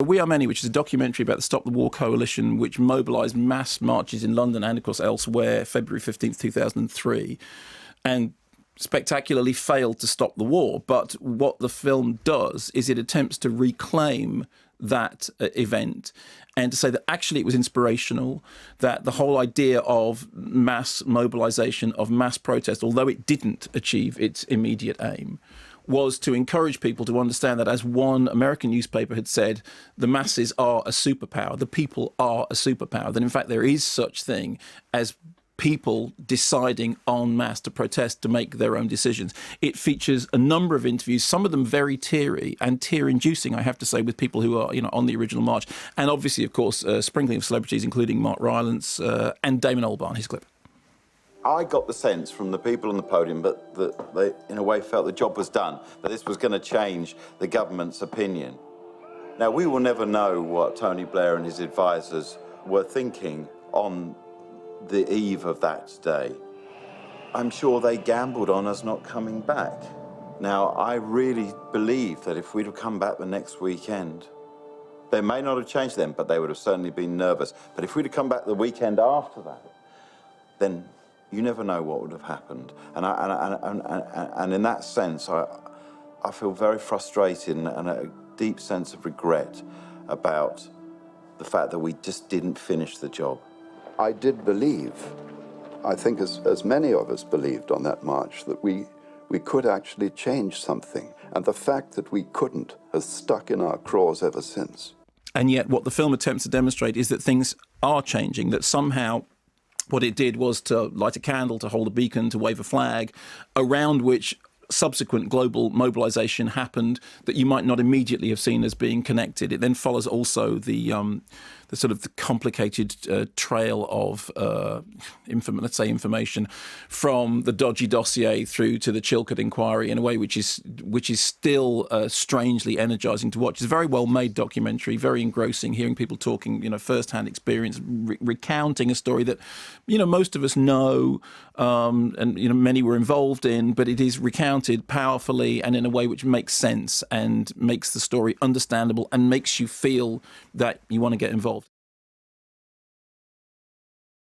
We Are Many, which is a documentary about the Stop the War Coalition, which mobilised mass marches in London and, of course, elsewhere, February 15th, 2003, and spectacularly failed to stop the war. But what the film does is it attempts to reclaim that event and to say that actually it was inspirational, that the whole idea of mass mobilisation, of mass protest, although it didn't achieve its immediate aim, was to encourage people to understand that, as one American newspaper had said, the masses are a superpower, the people are a superpower, that in fact there is such thing as people deciding en masse to protest, to make their own decisions. It features a number of interviews, some of them very teary and tear-inducing, I have to say, with people who are, on the original march. And obviously, of course, a sprinkling of celebrities, including Mark Rylance and Damon Albarn, his clip. I got the sense from the people on the podium that they, in a way, felt the job was done, that this was going to change the government's opinion. Now, we will never know what Tony Blair and his advisors were thinking on the eve of that day. I'm sure they gambled on us not coming back. Now, I really believe that if we'd have come back the next weekend, they may not have changed them, but they would have certainly been nervous. But if we'd have come back the weekend after that, then you never know what would have happened. And in that sense, I feel very frustrated and a deep sense of regret about the fact that we just didn't finish the job. I did believe, I think as many of us believed on that march, that we could actually change something. And the fact that we couldn't has stuck in our craws ever since. And yet what the film attempts to demonstrate is that things are changing, that somehow what it did was to light a candle, to hold a beacon, to wave a flag, around which subsequent global mobilisation happened that you might not immediately have seen as being connected. It then follows also the sort of the complicated trail of information from the dodgy dossier through to the Chilcot inquiry in a way which is still strangely energising to watch. It's a very well made documentary, very engrossing, hearing people talking, first-hand experience, recounting a story that, most of us know and many were involved in, but it is recounted powerfully and in a way which makes sense and makes the story understandable and makes you feel that you want to get involved.